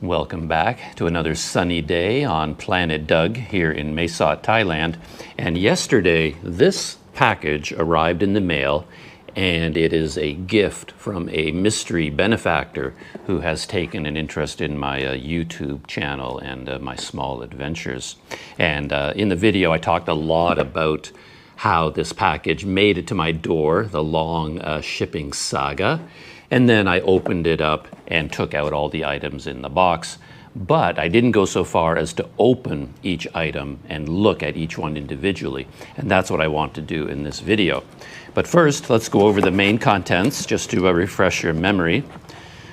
Welcome back to another sunny day on Planet Doug here in Mae Sot, Thailand. And yesterday, this package arrived in the mail, and it is a gift from a mystery benefactor who has taken an interest in my YouTube channel and my small adventures. And in the video, I talked a lot about how this package made it to my door, the long shipping saga. And then I opened it up and took out all the items in the box. But I didn't go so far as to open each item and look at each one individually. And that's what I want to do in this video. But first, let's go over the main contents just to refresh your memory.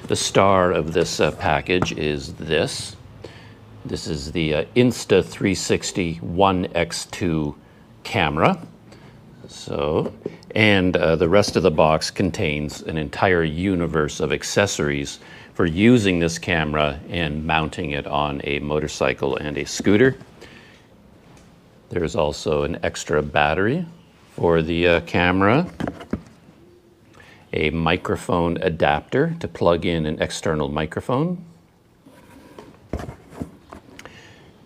The star of this package is this. This is the Insta360 One X2 camera. And the rest of the box contains an entire universe of accessories for using this camera and mounting it on a motorcycle and a scooter. There's also an extra battery for the camera, a microphone adapter to plug in an external microphone,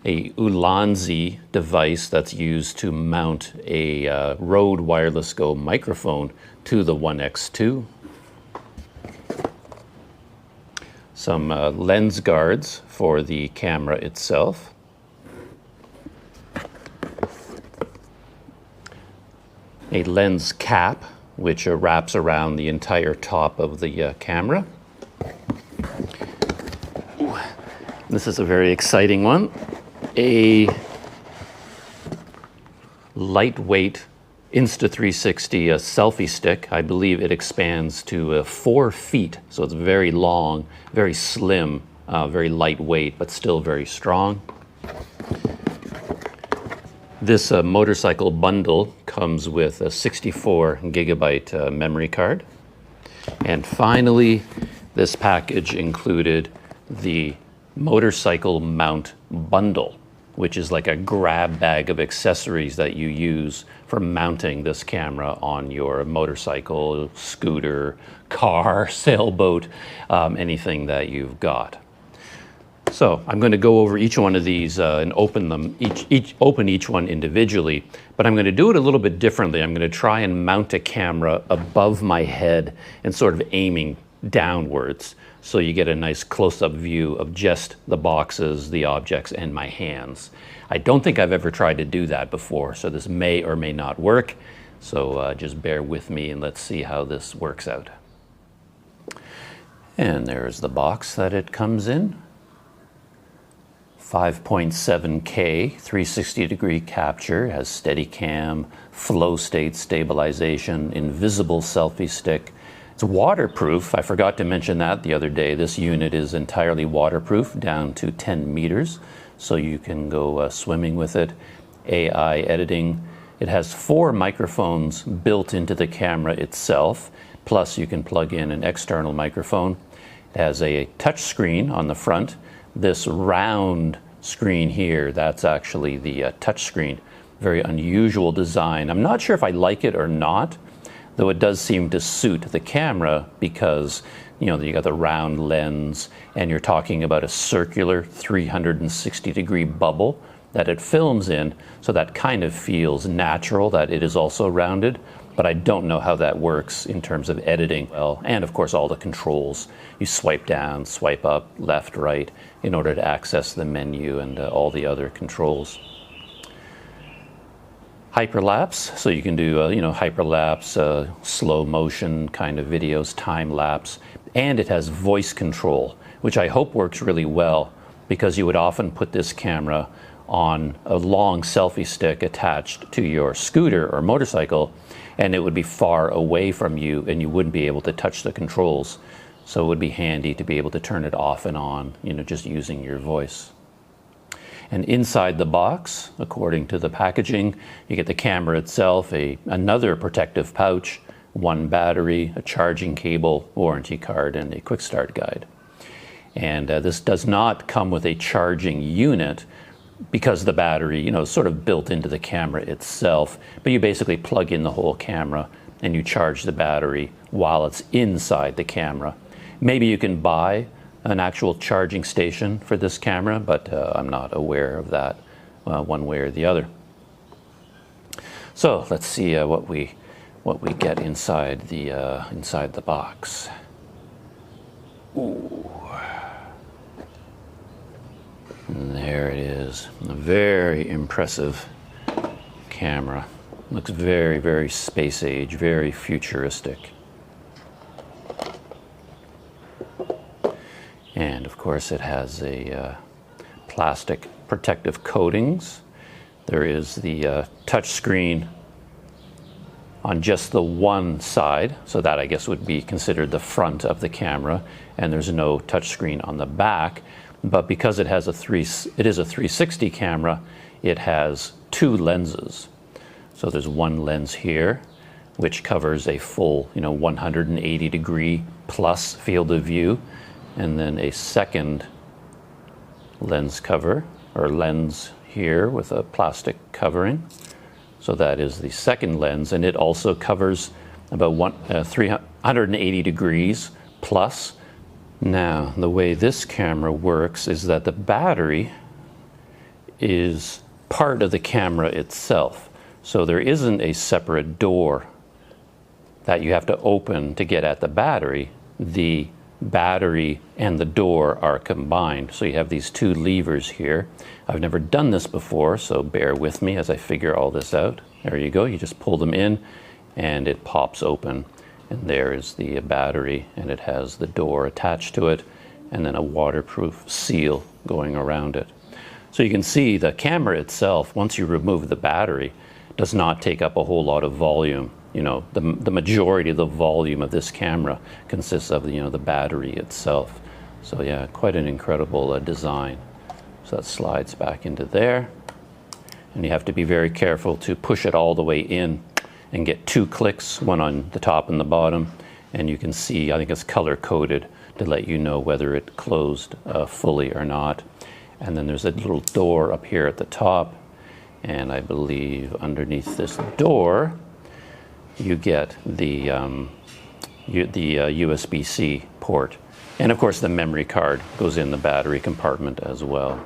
a Ulanzi device that's used to mount a Rode Wireless Go microphone to the One X2, some lens guards for the camera itself, a lens cap which wraps around the entire top of the camera. Ooh, this is a very exciting one. A lightweight Insta360 selfie stick. I believe it expands to 4 feet, so it's very long, very slim, very lightweight, but still very strong. This motorcycle bundle comes with a 64 gigabyte memory card. And finally, this package included the motorcycle mount bundle, which is like a grab bag of accessories that you use for mounting this camera on your motorcycle, scooter, car, sailboat, anything that you've got. So I'm going to go over each one of these and open them, open each one individually, but I'm going to do it a little bit differently. I'm going to try and mount a camera above my head and sort of aiming downwards, so you get a nice close-up view of just the boxes, the objects, and my hands. I don't think I've ever tried to do that before, so this may or may not work. So just bear with me and let's see how this works out. And there's the box that it comes in. 5.7K 360-degree capture, has Steadicam, flow state stabilization, invisible selfie stick. It's waterproof. I forgot to mention that the other day. This unit is entirely waterproof down to 10 meters, so you can go swimming with it. AI editing. It has 4 microphones built into the camera itself, plus you can plug in an external microphone. It has a touch screen on the front. This round screen here, that's actually the touch screen. Very unusual design. I'm not sure if I like it or not, though it does seem to suit the camera because, you know, you got the round lens and you're talking about a circular 360-degree bubble that it films in, so that kind of feels natural that it is also rounded, but I don't know how that works in terms of editing. Well, and of course all the controls. You swipe down, swipe up, left, right, in order to access the menu and all the other controls. Hyperlapse, so you can do hyperlapse, slow motion kind of videos, time lapse, and it has voice control, which I hope works really well, because you would often put this camera on a long selfie stick attached to your scooter or motorcycle, and it would be far away from you and you wouldn't be able to touch the controls. So it would be handy to be able to turn it off and on, just using your voice. And inside the box, according to the packaging, you get the camera itself, another protective pouch, 1 battery, a charging cable, warranty card, and a quick start guide. And this does not come with a charging unit because the battery, is sort of built into the camera itself, but you basically plug in the whole camera and you charge the battery while it's inside the camera. Maybe you can buy an actual charging station for this camera, but I'm not aware of that one way or the other. So let's see what we get inside the box. Ooh. And there it is. A very impressive camera. Looks very, very space age, very futuristic. And of course it has a plastic protective coatings. There is the touch screen on just the one side, so that I guess would be considered the front of the camera, and there's no touch screen on the back. But because it is a 360 camera, it has two lenses. So there's one lens here, which covers a full, 180 degree plus field of view, and then a second lens cover, or lens here with a plastic covering. So that is the second lens, and it also covers about 380 degrees plus. Now, the way this camera works is that the battery is part of the camera itself. So there isn't a separate door that you have to open to get at the battery. The battery and the door are combined. So you have these two levers here. I've never done this before, so bear with me as I figure all this out. There you go. You just pull them in and it pops open. And there is the battery, and it has the door attached to it and then a waterproof seal going around it. So you can see the camera itself, once you remove the battery, does not take up a whole lot of volume. The majority of the volume of this camera consists of the battery itself. So yeah, quite an incredible design. So that slides back into there, and you have to be very careful to push it all the way in and get two clicks, one on the top and the bottom, and you can see, I think it's color coded to let you know whether it closed fully or not. And then there's a little door up here at the top, and I believe underneath this door you get the USB-C port, and of course the memory card goes in the battery compartment as well.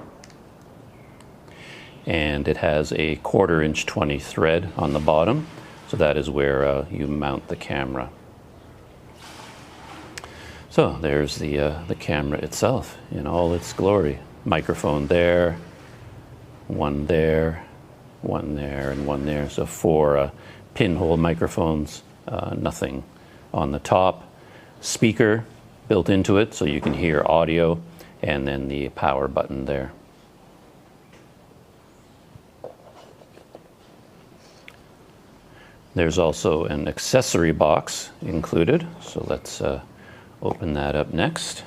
And it has a 1/4 inch 20 thread on the bottom, so that is where you mount the camera. So there's the camera itself in all its glory. Microphone there, one there, one there, and one there. So 4 pinhole microphones, nothing on the top. Speaker built into it so you can hear audio, and then the power button there. There's also an accessory box included, so let's open that up next.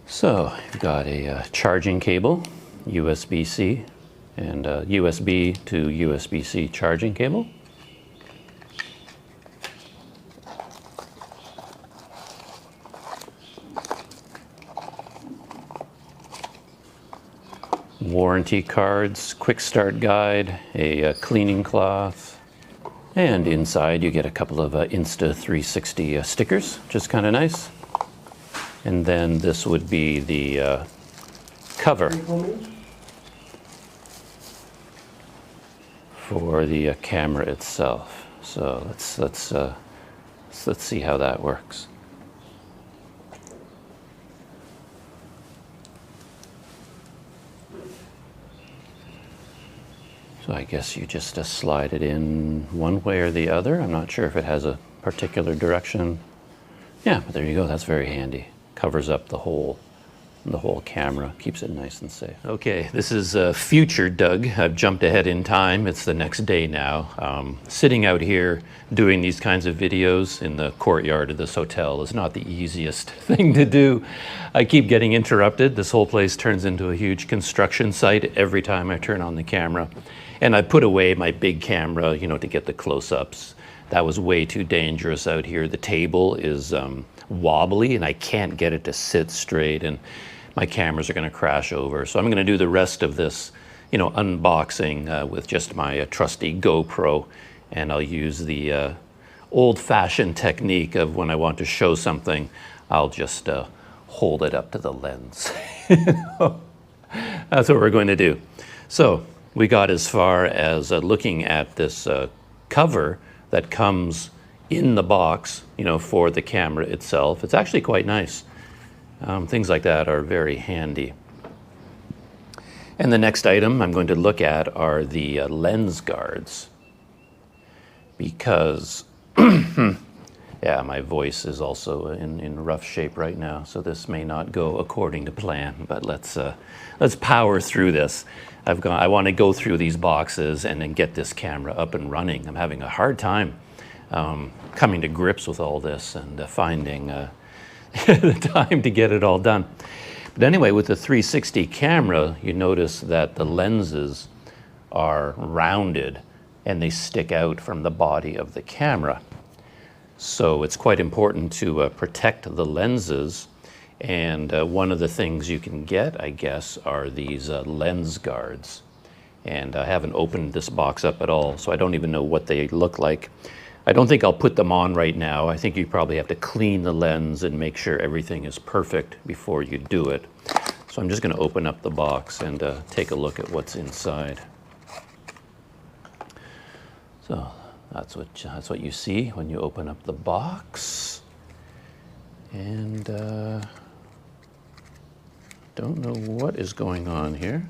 So you've got a charging cable, USB-C, and USB to USB-C charging cable. Warranty cards, quick start guide, a cleaning cloth, and inside you get a couple of Insta360 stickers, which is kind of nice. And then this would be the cover for the camera itself. So let's see how that works. So I guess you just slide it in one way or the other. I'm not sure if it has a particular direction. Yeah, but there you go. That's very handy. Covers up the whole camera, keeps it nice and safe. Okay, this is future Doug. I've jumped ahead in time. It's the next day now. Sitting out here doing these kinds of videos in the courtyard of this hotel is not the easiest thing to do. I keep getting interrupted. This whole place turns into a huge construction site every time I turn on the camera. And I put away my big camera, to get the close-ups. That was way too dangerous out here. The table is wobbly and I can't get it to sit straight, and my cameras are going to crash over. So I'm going to do the rest of this you know, unboxing with just my trusty GoPro, and I'll use the old-fashioned technique of when I want to show something, I'll just hold it up to the lens. That's what we're going to do. So we got as far as looking at this cover that comes in the box, you know, for the camera itself. It's actually quite nice. Things like that are very handy. And the next item I'm going to look at are the lens guards, because yeah, my voice is also in rough shape right now, so this may not go according to plan, but let's power through this. I want to go through these boxes and then get this camera up and running. I'm having a hard time coming to grips with all this and finding the time to get it all done. But anyway, with the 360 camera, you notice that the lenses are rounded and they stick out from the body of the camera. So it's quite important to protect the lenses, and one of the things you can get, I guess, are these lens guards. And I haven't opened this box up at all, so I don't even know what they look like. I don't think I'll put them on right now. I think you probably have to clean the lens and make sure everything is perfect before you do it. So I'm just going to open up the box and take a look at what's inside. So that's what you see when you open up the box. And don't know what is going on here.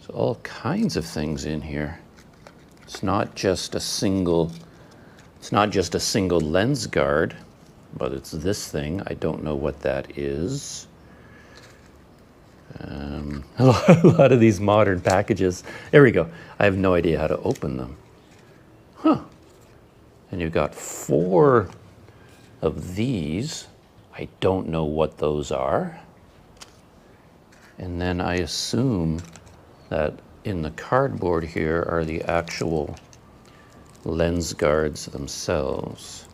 So all kinds of things in here. It's not just a single lens guard, but it's this thing. I don't know what that is. A lot of these modern packages. There we go. I have no idea how to open them. Huh. And you've got 4 of these. I don't know what those are. And then I assume that in the cardboard here are the actual lens guards themselves.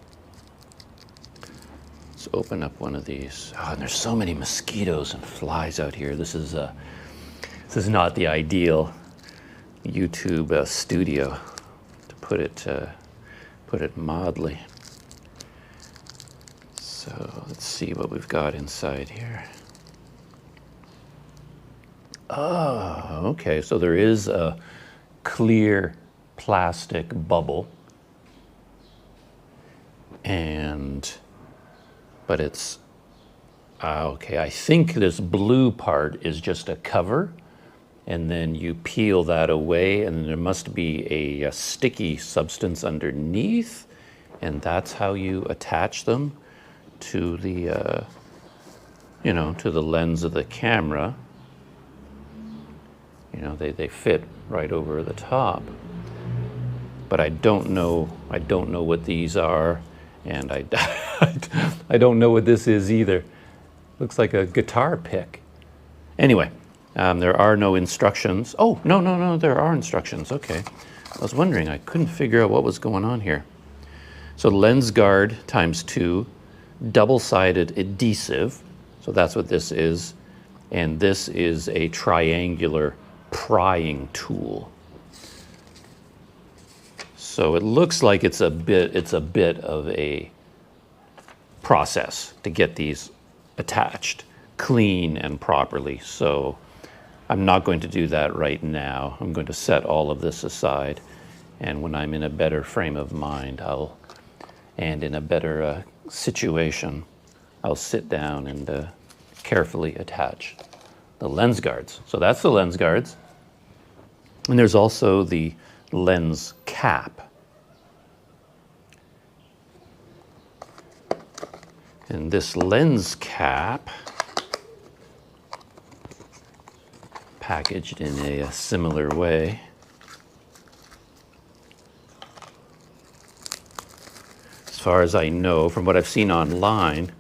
Let's open up one of these. Oh, and there's so many mosquitoes and flies out here. This is not the ideal YouTube studio, to put it mildly. So let's see what we've got inside here. Oh, okay, so there is a clear plastic bubble, but it's, okay, I think this blue part is just a cover, and then you peel that away, and there must be a sticky substance underneath, and that's how you attach them to the, you know, to the lens of the camera. You know, they fit right over the top. But I don't know what these are, and I don't know what this is either. Looks like a guitar pick. Anyway, there are no instructions. Oh, no, there are instructions. Okay. I was wondering, I couldn't figure out what was going on here. So lens guard ×2, double-sided adhesive. So that's what this is. And this is a triangular prying tool. So it looks like it's a bit of a process to get these attached clean and properly. So I'm not going to do that right now. I'm going to set all of this aside, and when I'm in a better frame of mind, and in a better situation, I'll sit down and carefully attach the lens guards. So that's the lens guards. And there's also the lens cap. And this lens cap, packaged in a similar way. As far as I know, from what I've seen online,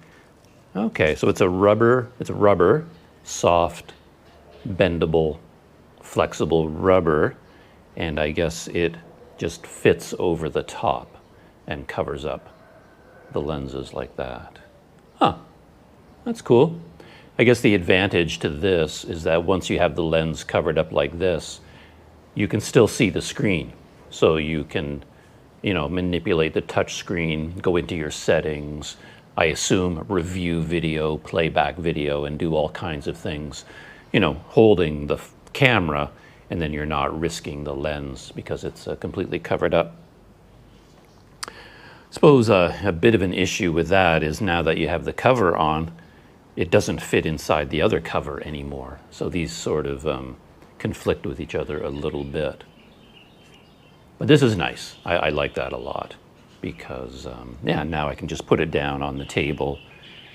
okay, so it's a rubber, soft, bendable, flexible rubber, and I guess it just fits over the top and covers up the lenses like that. Huh, that's cool. I guess the advantage to this is that once you have the lens covered up like this, you can still see the screen. So you can, manipulate the touch screen, go into your settings, I assume review video, playback video, and do all kinds of things, holding the camera, and then you're not risking the lens because it's completely covered up. I suppose a bit of an issue with that is now that you have the cover on, it doesn't fit inside the other cover anymore. So these sort of conflict with each other a little bit. But this is nice. I like that a lot because, now I can just put it down on the table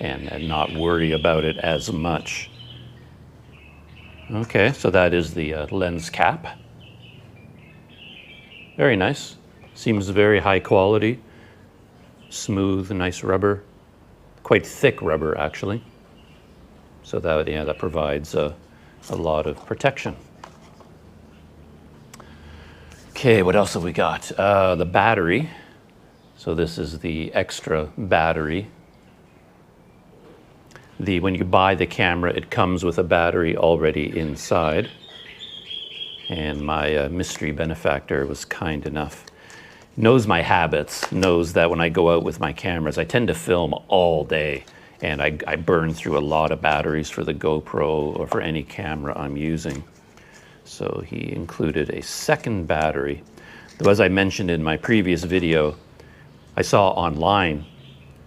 and not worry about it as much. Okay, so that is the lens cap. Very nice. Seems very high quality. Smooth, nice rubber. Quite thick rubber, actually. So that provides a lot of protection. Okay, what else have we got? The battery. So this is the extra battery. When you buy the camera, it comes with a battery already inside. And my mystery benefactor was kind enough. Knows my habits, knows that when I go out with my cameras, I tend to film all day. And I burn through a lot of batteries for the GoPro or for any camera I'm using. So he included a second battery. Though as I mentioned in my previous video, I saw online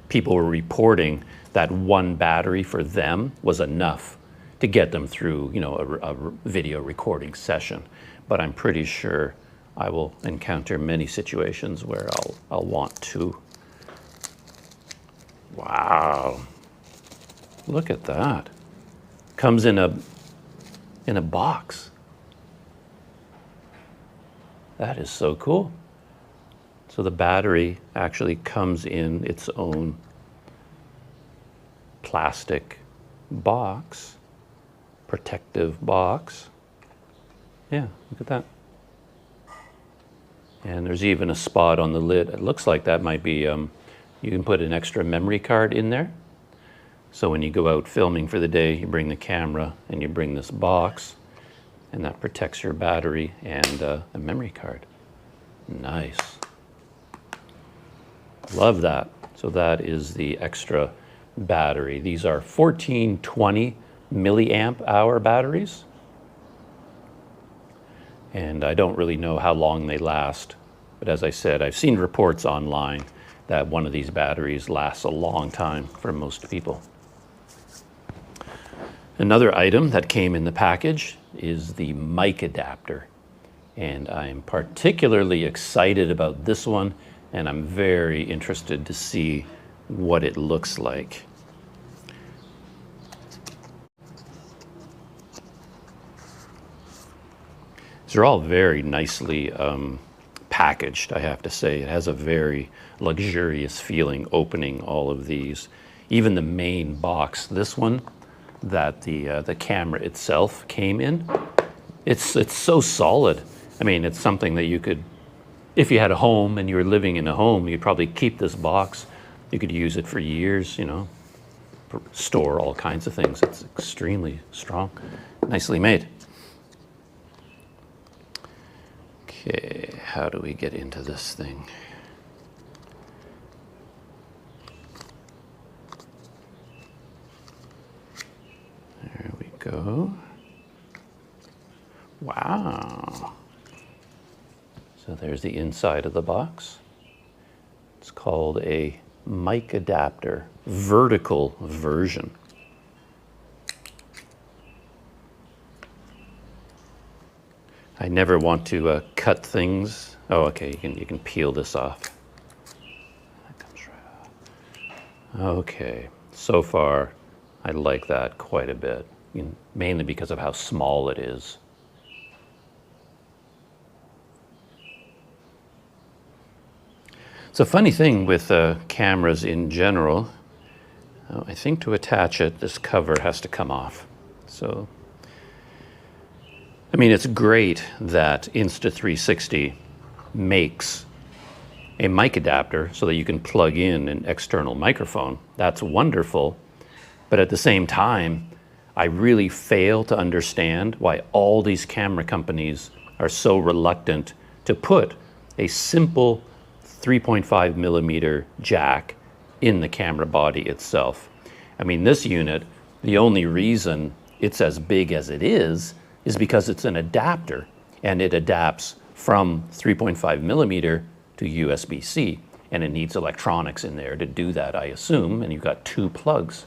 people were reporting that one battery for them was enough to get them through, a video recording session. But I'm pretty sure I will encounter many situations where I'll want two. Wow. Look at that. Comes in a box. That is so cool. So the battery actually comes in its own plastic box, protective box. Yeah, look at that. And there's even a spot on the lid. It looks like that might be, you can put an extra memory card in there. So when you go out filming for the day, you bring the camera and you bring this box, and that protects your battery and a memory card. Nice. Love that. So that is the extra battery. These are 1420 milliamp hour batteries. And I don't really know how long they last. But as I said, I've seen reports online that one of these batteries lasts a long time for most people. Another item that came in the package is the mic adapter. And I'm particularly excited about this one, and I'm very interested to see what it looks like. These are all very nicely packaged, I have to say. It has a very luxurious feeling opening all of these. Even the main box, this one, that the camera itself came in, it's so solid. I mean, it's something that you could, if you had a home and you were living in a home, you'd probably keep this box. You could use it for years, store all kinds of things. It's extremely strong, nicely made. Okay, how do we get into this thing? There we go. Wow. So there's the inside of the box. It's called a mic adapter, vertical version. I never want to cut things. Oh, okay, you can peel this off. That comes right off. Okay, so far I like that quite a bit, mainly because of how small it is. It's a funny thing with cameras in general. I think to attach it, this cover has to come off. So, I mean, it's great that Insta360 makes a mic adapter so that you can plug in an external microphone. That's wonderful. But at the same time, I really fail to understand why all these camera companies are so reluctant to put a simple 3.5 millimeter jack in the camera body itself. I mean, this unit, the only reason it's as big as it is because it's an adapter, and it adapts from 3.5 millimeter to USB-C, and it needs electronics in there to do that, I assume, and you've got 2 plugs.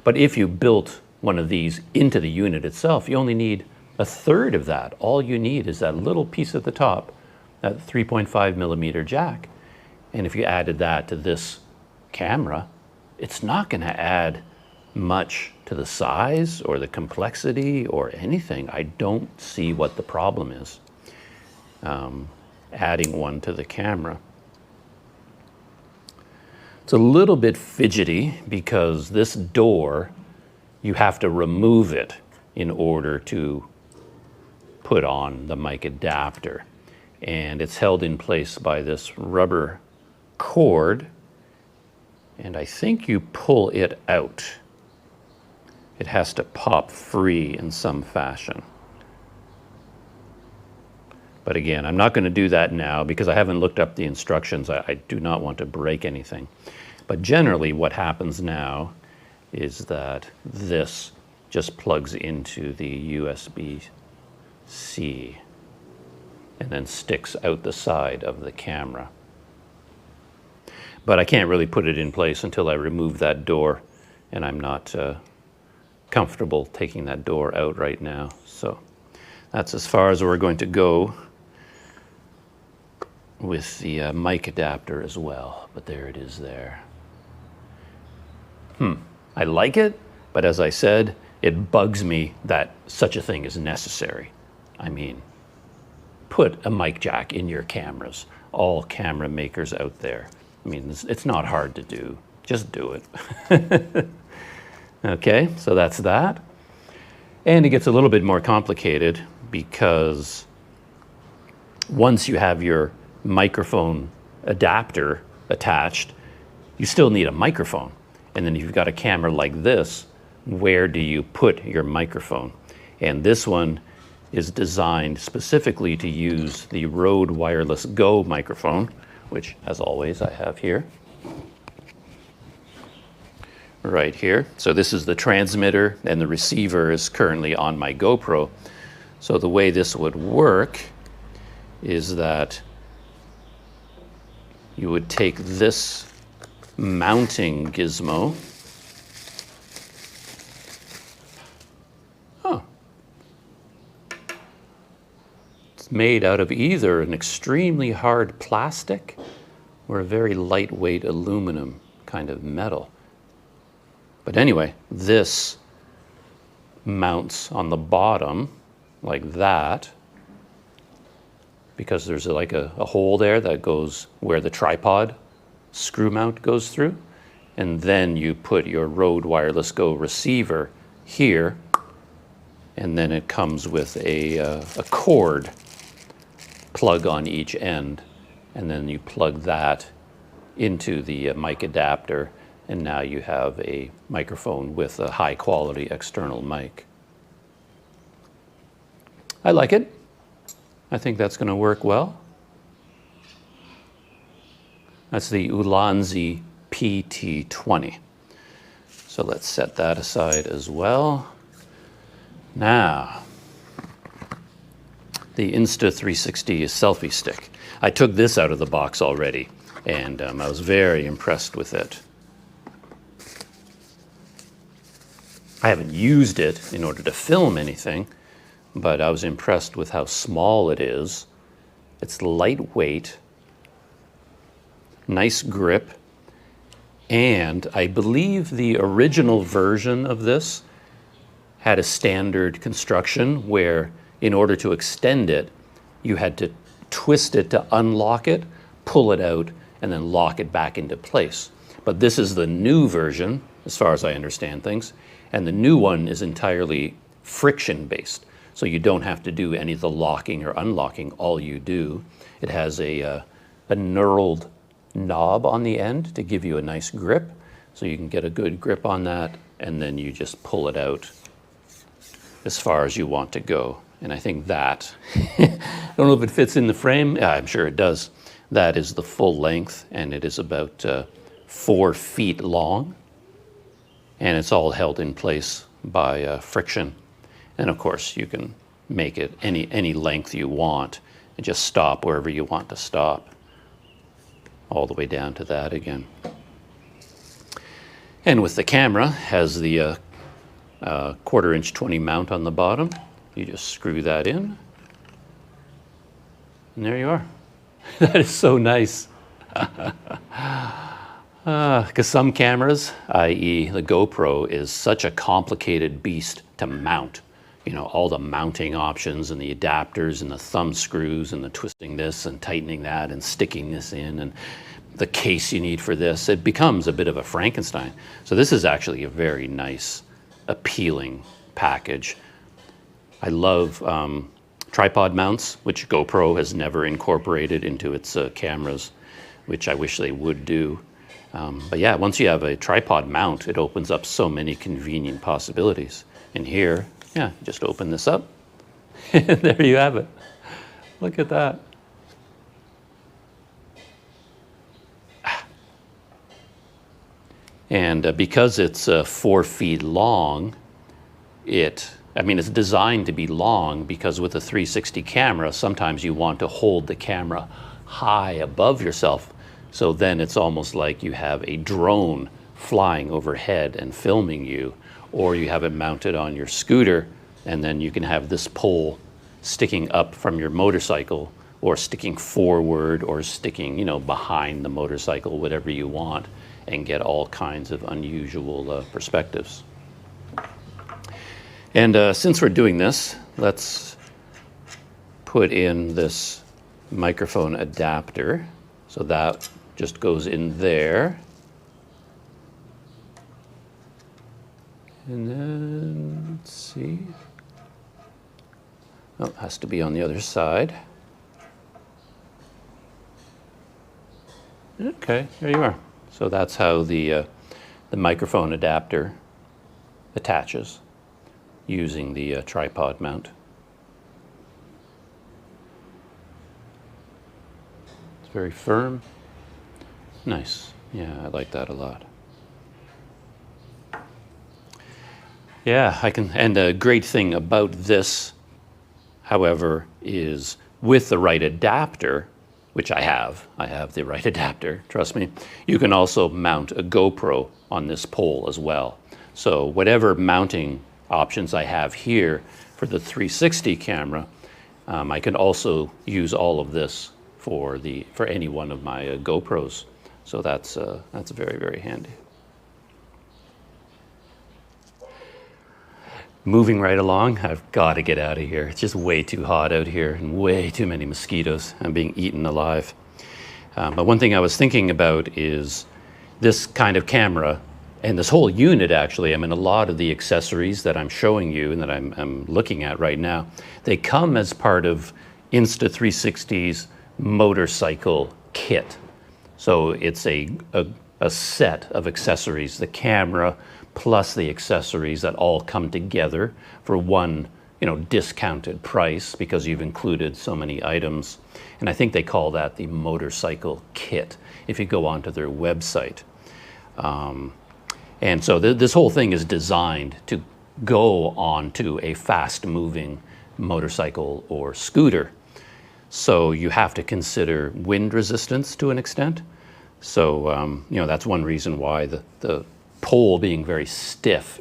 But if you built one of these into the unit itself, you only need a third of that. All you need is that little piece at the top, that 3.5 millimeter jack. And if you added that to this camera, it's not going to add much to the size or the complexity or anything. I don't see what the problem is adding one to the camera. It's a little bit fidgety because this door, you have to remove it in order to put on the mic adapter. And it's held in place by this rubber cord, and I think you pull it out. It has to pop free in some fashion. But again, I'm not going to do that now because I haven't looked up the instructions. I do not want to break anything. But generally what happens now is that this just plugs into the USB-C and then sticks out the side of the camera. But I can't really put it in place until I remove that door, and I'm not comfortable taking that door out right now. So that's as far as we're going to go with the mic adapter as well. But there it is there. I like it, but as I said, it bugs me that such a thing is necessary. I mean, put a mic jack in your cameras. All camera makers out there. I mean, it's not hard to do. Just do it. Okay, so that's that. And it gets a little bit more complicated because once you have your microphone adapter attached, you still need a microphone. And then if you've got a camera like this, where do you put your microphone? And this one is designed specifically to use the Rode Wireless Go microphone, which, as always, I have here. Right here. So this is the transmitter, and the receiver is currently on my GoPro. So the way this would work is that you would take this mounting gizmo. It's made out of either an extremely hard plastic or a very lightweight aluminum kind of metal. But anyway, this mounts on the bottom like that, because there's like a hole there that goes where the tripod screw mount goes through. And then you put your Rode Wireless Go receiver here, and then it comes with a cord plug on each end, and then you plug that into the mic adapter, and now you have a microphone with a high quality external mic. I like it. I think that's going to work well. That's the Ulanzi PT20. So let's set that aside as well. Now, the Insta360 selfie stick. I took this out of the box already, and I was very impressed with it. I haven't used it in order to film anything, but I was impressed with how small it is. It's lightweight, nice grip, and I believe the original version of this had a standard construction where in order to extend it, you had to twist it to unlock it, pull it out, and then lock it back into place. But this is the new version, as far as I understand things, and the new one is entirely friction-based. So you don't have to do any of the locking or unlocking. All you do, it has a knurled knob on the end to give you a nice grip. So you can get a good grip on that, and then you just pull it out as far as you want to go. And I think that, I don't know if it fits in the frame. Yeah, I'm sure it does. That is the full length, and it is about 4 feet long. And it's all held in place by friction. And of course, you can make it any length you want and just stop wherever you want to stop. All the way down to that again. And with the camera, has the 1/4" 20 mount on the bottom. You just screw that in. And there you are. That is so nice. Because some cameras, i.e. the GoPro, is such a complicated beast to mount. You know, all the mounting options and the adapters and the thumb screws and the twisting this and tightening that and sticking this in and the case you need for this. It becomes a bit of a Frankenstein. So this is actually a very nice, appealing package. I love tripod mounts, which GoPro has never incorporated into its cameras, which I wish they would do. But yeah, once you have a tripod mount, it opens up so many convenient possibilities. And here, yeah, just open this up, and there you have it. Look at that. And because it's 4 feet long, it's designed to be long because with a 360 camera, sometimes you want to hold the camera high above yourself. So then it's almost like you have a drone flying overhead and filming you, or you have it mounted on your scooter, and then you can have this pole sticking up from your motorcycle, or sticking forward, or sticking, behind the motorcycle, whatever you want, and get all kinds of unusual perspectives. And since we're doing this, let's put in this microphone adapter. So that just goes in there. And then, let's see. Oh, it has to be on the other side. Okay, there you are. So that's how the microphone adapter attaches using the tripod mount. It's very firm. Nice. Yeah, I like that a lot. Yeah, and a great thing about this, however, is with the right adapter, which I have the right adapter, trust me, you can also mount a GoPro on this pole as well. So whatever mounting options I have here for the 360 camera, I can also use all of this for any one of my GoPros. So that's very, very handy. Moving right along, I've got to get out of here. It's just way too hot out here and way too many mosquitoes. I'm being eaten alive. But one thing I was thinking about is this kind of camera and this whole unit, actually. I mean, a lot of the accessories that I'm showing you and that I'm looking at right now, they come as part of Insta360's motorcycle kit. So it's a set of accessories, the camera plus the accessories that all come together for one, discounted price because you've included so many items. And I think they call that the motorcycle kit if you go onto their website. And so this whole thing is designed to go onto a fast-moving motorcycle or scooter. So you have to consider wind resistance to an extent. So, that's one reason why the pole being very stiff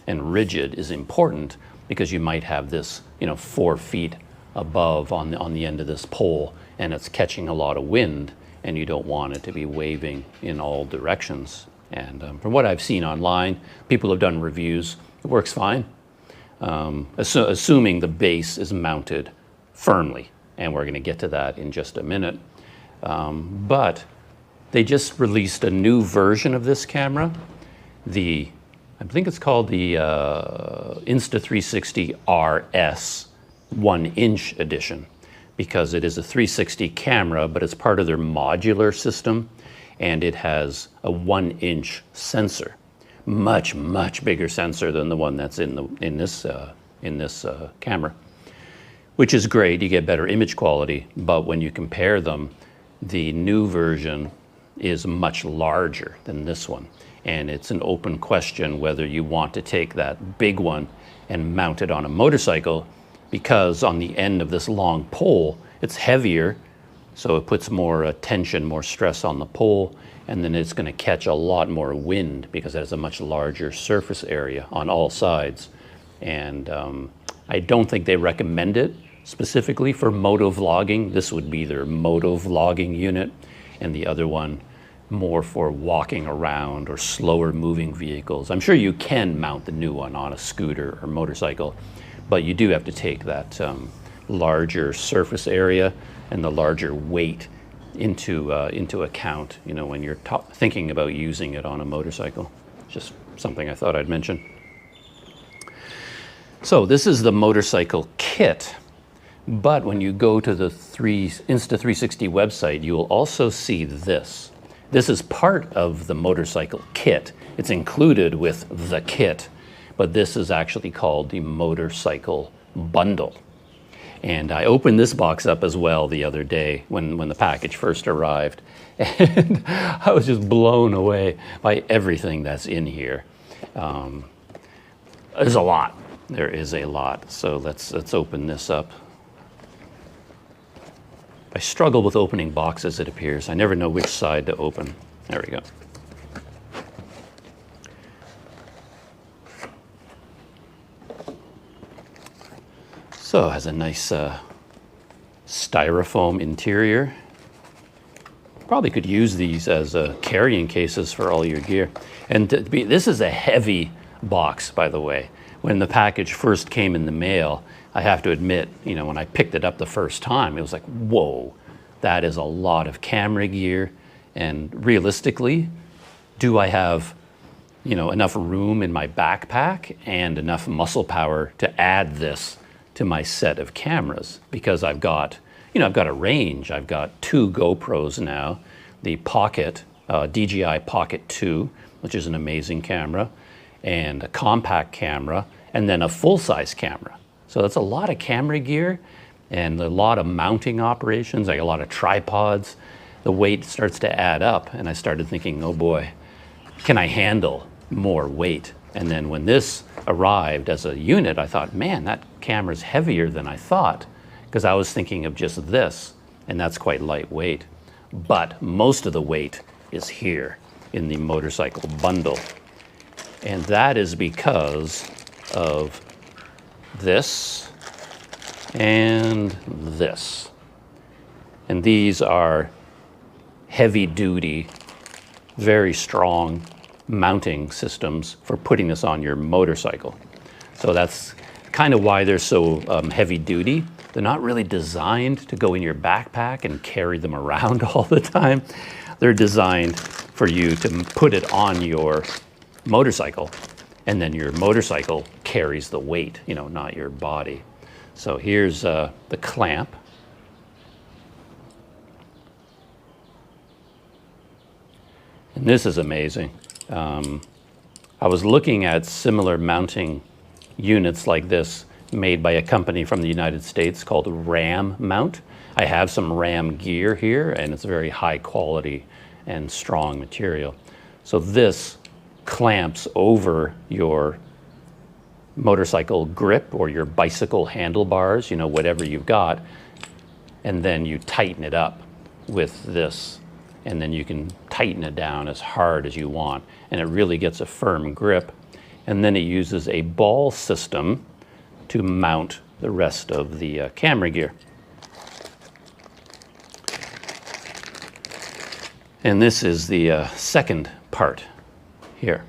and rigid is important, because you might have this, 4 feet above on the end of this pole, and it's catching a lot of wind, and you don't want it to be waving in all directions. And from what I've seen online, people have done reviews. It works fine, assuming the base is mounted firmly, and we're going to get to that in just a minute. But they just released a new version of this camera. I think it's called the Insta360 RS 1-inch edition, because it is a 360 camera, but it's part of their modular system, and it has a 1-inch sensor, much, much bigger sensor than the one that's in this in this camera, which is great. You get better image quality, but when you compare them, the new version is much larger than this one. And it's an open question whether you want to take that big one and mount it on a motorcycle, because on the end of this long pole, it's heavier, so it puts more tension, more stress on the pole, and then it's going to catch a lot more wind because it has a much larger surface area on all sides. And I don't think they recommend it specifically for moto vlogging. This would be their moto vlogging unit, and the other one more for walking around or slower moving vehicles. I'm sure you can mount the new one on a scooter or motorcycle, but you do have to take that larger surface area and the larger weight into account, you know, when you're thinking about using it on a motorcycle. Just something I thought I'd mention. So this is the motorcycle kit, but when you go to the Insta360 website, you will also see this. This is part of the motorcycle kit. It's included with the kit, but this is actually called the motorcycle bundle. And I opened this box up as well the other day when the package first arrived, and I was just blown away by everything that's in here. There's a lot. There is a lot. So let's open this up. I struggle with opening boxes, it appears. I never know which side to open. There we go. So it has a nice styrofoam interior. Probably could use these as carrying cases for all your gear. And this is a heavy box, by the way. When the package first came in the mail, I have to admit, you know, when I picked it up the first time, it was like, whoa, that is a lot of camera gear. And realistically, do I have, you know, enough room in my backpack and enough muscle power to add this to my set of cameras? Because I've got, you know, I've got a range. I've got 2 GoPros now, the Pocket, DJI Pocket 2, which is an amazing camera, and a compact camera, and then a full-size camera. So that's a lot of camera gear and a lot of mounting operations, like a lot of tripods. The weight starts to add up, and I started thinking, oh boy, can I handle more weight? And then when this arrived as a unit, I thought, man, that camera's heavier than I thought, because I was thinking of just this, and that's quite lightweight. But most of the weight is here in the motorcycle bundle. And that is because of this and this. And these are heavy-duty, very strong mounting systems for putting this on your motorcycle. So that's kind of why they're so heavy-duty. They're not really designed to go in your backpack and carry them around all the time. They're designed for you to put it on your motorcycle, and then your motorcycle carries the weight, you know, not your body. So here's the clamp. And this is amazing. I was looking at similar mounting units like this made by a company from the United States called RAM Mount. I have some RAM gear here, and it's very high quality and strong material. So this clamps over your motorcycle grip or your bicycle handlebars, you know, whatever you've got, and then you tighten it up with this, and then you can tighten it down as hard as you want, and it really gets a firm grip. And then it uses a ball system to mount the rest of the camera gear. And this is the second part here.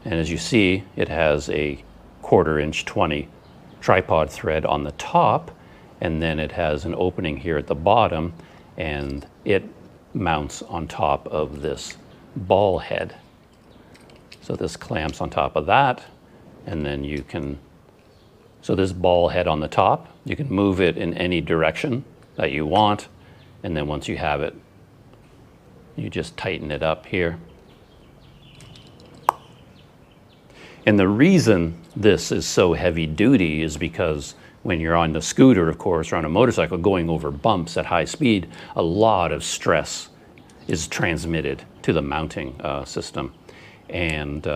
And as you see, it has a 1/4" 20 tripod thread on the top, and then it has an opening here at the bottom, and it mounts on top of this ball head. So this clamps on top of that, and then you can, so this ball head on the top, you can move it in any direction that you want, and then once you have it, you just tighten it up here. And the reason this is so heavy duty is because when you're on the scooter, of course, or on a motorcycle going over bumps at high speed, a lot of stress is transmitted to the mounting system. And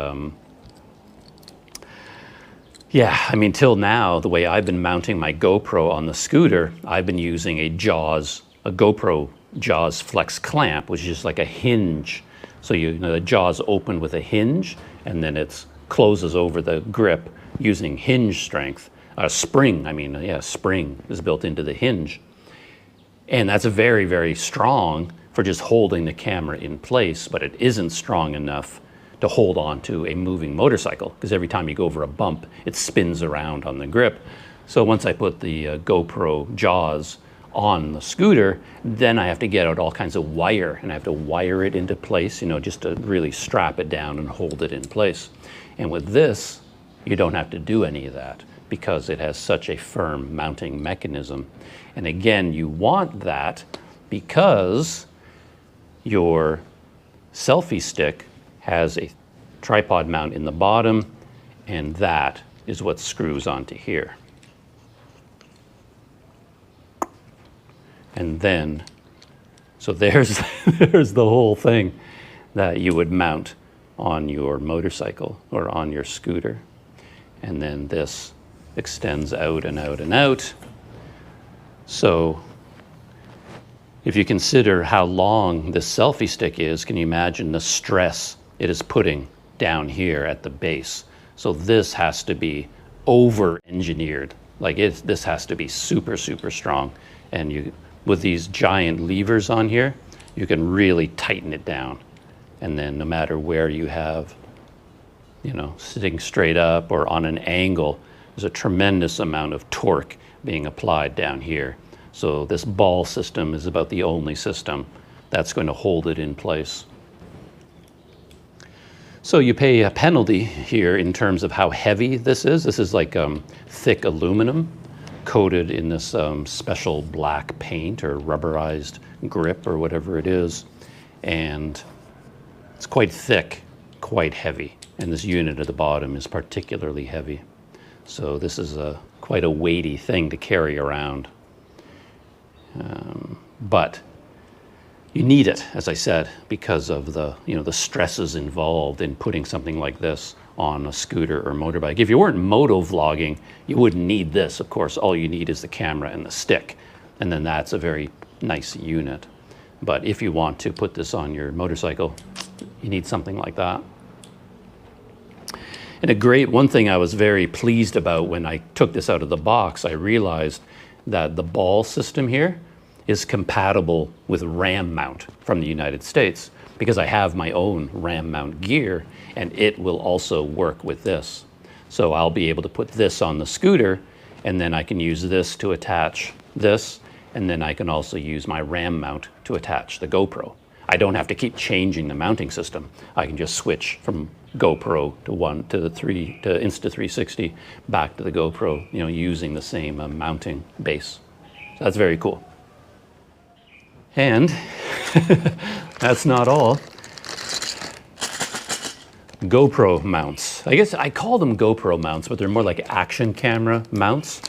yeah, I mean, till now, the way I've been mounting my GoPro on the scooter, I've been using a GoPro Jaws Flex clamp, which is just like a hinge. So the jaw's open with a hinge, and then it closes over the grip using hinge strength. Spring is built into the hinge. And that's very, very strong for just holding the camera in place, but it isn't strong enough to hold on to a moving motorcycle, because every time you go over a bump, it spins around on the grip. So once I put the GoPro Jaws on the scooter, then I have to get out all kinds of wire, and I have to wire it into place, just to really strap it down and hold it in place. And with this, you don't have to do any of that because it has such a firm mounting mechanism. And again, you want that because your selfie stick has a tripod mount in the bottom, and that is what screws onto here. And then, so there's the whole thing that you would mount on your motorcycle or on your scooter. And then this extends out and out and out. So if you consider how long this selfie stick is, can you imagine the stress it is putting down here at the base? So this has to be over-engineered. Like this has to be super, super strong. And with these giant levers on here, you can really tighten it down. And then no matter where you have, sitting straight up or on an angle, there's a tremendous amount of torque being applied down here. So this ball system is about the only system that's going to hold it in place. So you pay a penalty here in terms of how heavy this is. This is like thick aluminum coated in this special black paint or rubberized grip or whatever it is. And it's quite thick, quite heavy. And this unit at the bottom is particularly heavy. So this is quite a weighty thing to carry around. But you need it, as I said, because of the stresses involved in putting something like this on a scooter or motorbike. If you weren't moto vlogging, you wouldn't need this. Of course, all you need is the camera and the stick, and then that's a very nice unit. But if you want to put this on your motorcycle, you need something like that. And one thing I was very pleased about when I took this out of the box, I realized that the ball system here is compatible with RAM mount from the United States, because I have my own RAM mount gear, and it will also work with this. So I'll be able to put this on the scooter, and then I can use this to attach this, and then I can also use my RAM mount to attach the GoPro. I don't have to keep changing the mounting system. I can just switch from GoPro to Insta360 back to the GoPro, using the same mounting base. So that's very cool. And that's not all. GoPro mounts. I guess I call them GoPro mounts, but they're more like action camera mounts.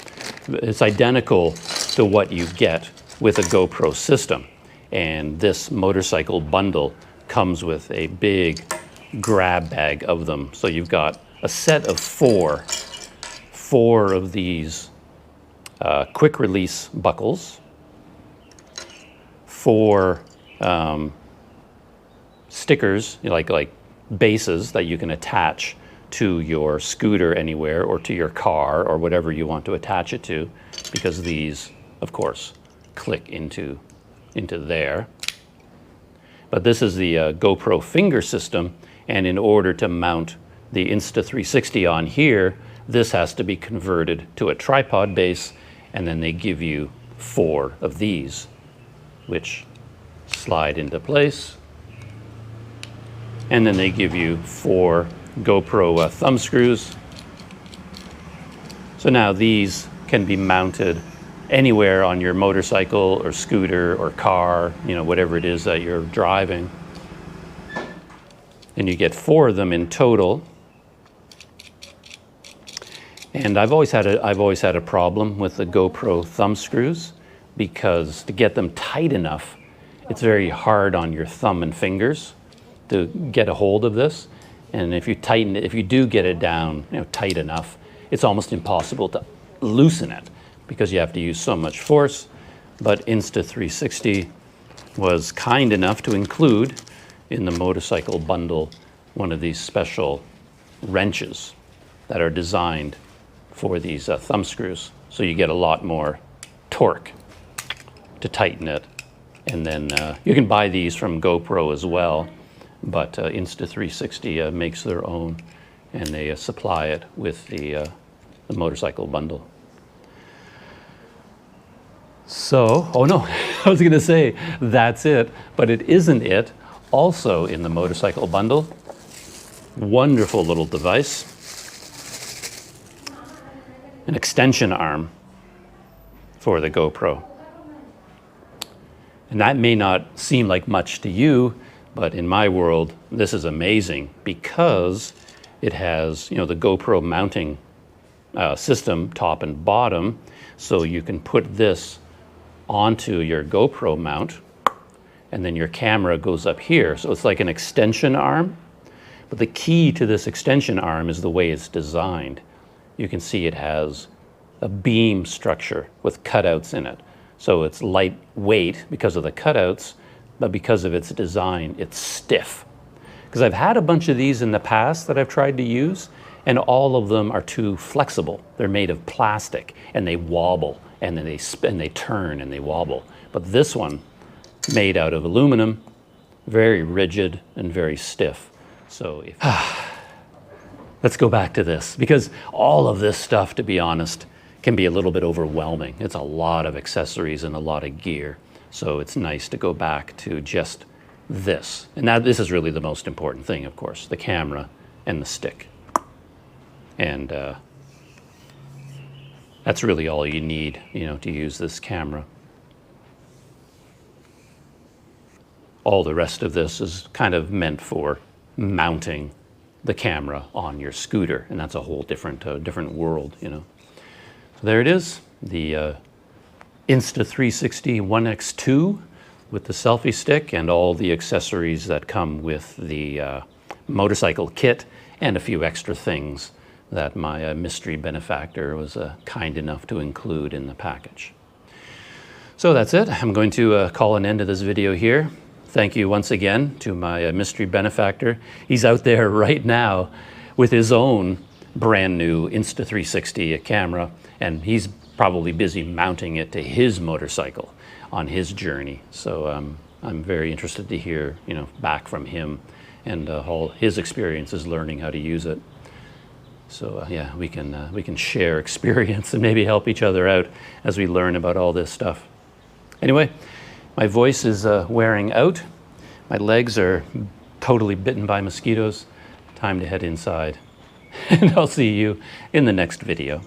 It's identical to what you get with a GoPro system. And this motorcycle bundle comes with a big grab bag of them. So you've got a set of four of these quick release buckles, 4 stickers, like bases that you can attach to your scooter anywhere, or to your car, or whatever you want to attach it to, because these, of course, click into there. But this is the GoPro finger system, and in order to mount the Insta360 on here, this has to be converted to a tripod base, and then they give you 4 of these, which slide into place. And then they give you 4 GoPro thumb screws. So now these can be mounted anywhere on your motorcycle or scooter or car, whatever it is that you're driving. And you get 4 of them in total. And I've always had a problem with the GoPro thumb screws, because to get them tight enough, it's very hard on your thumb and fingers to get a hold of this. And if you tighten it, if you do get it down, tight enough, it's almost impossible to loosen it because you have to use so much force. But Insta360 was kind enough to include in the motorcycle bundle one of these special wrenches that are designed for these thumb screws. So you get a lot more torque to tighten it. And then you can buy these from GoPro as well, but Insta360 makes their own, and they supply it with the motorcycle bundle. So, oh no, I was going to say that's it, but it isn't it. Also in the motorcycle bundle, wonderful little device, an extension arm for the GoPro. And that may not seem like much to you, but in my world, this is amazing because it has, the GoPro mounting system, top and bottom, so you can put this onto your GoPro mount, and then your camera goes up here. So it's like an extension arm, but the key to this extension arm is the way it's designed. You can see it has a beam structure with cutouts in it. So it's lightweight because of the cutouts, but because of its design, it's stiff. Because I've had a bunch of these in the past that I've tried to use, and all of them are too flexible. They're made of plastic, and they wobble, and then they spin, they turn, and they wobble. But this one, made out of aluminum, very rigid and very stiff. So if let's go back to this, because all of this stuff, to be honest, can be a little bit overwhelming. It's a lot of accessories and a lot of gear. So it's nice to go back to just this. And now this is really the most important thing, of course, the camera and the stick. And that's really all you need, to use this camera. All the rest of this is kind of meant for mounting the camera on your scooter, and that's a whole different world, So there it is, the Insta360 One X2 with the selfie stick and all the accessories that come with the motorcycle kit and a few extra things that my mystery benefactor was kind enough to include in the package. So that's it. I'm going to call an end to this video here. Thank you once again to my mystery benefactor. He's out there right now with his own brand new Insta360 camera, and he's probably busy mounting it to his motorcycle on his journey. So I'm very interested to hear, back from him and all his experiences learning how to use it. So yeah, we can share experience and maybe help each other out as we learn about all this stuff. Anyway, my voice is wearing out. My legs are totally bitten by mosquitoes. Time to head inside. And I'll see you in the next video.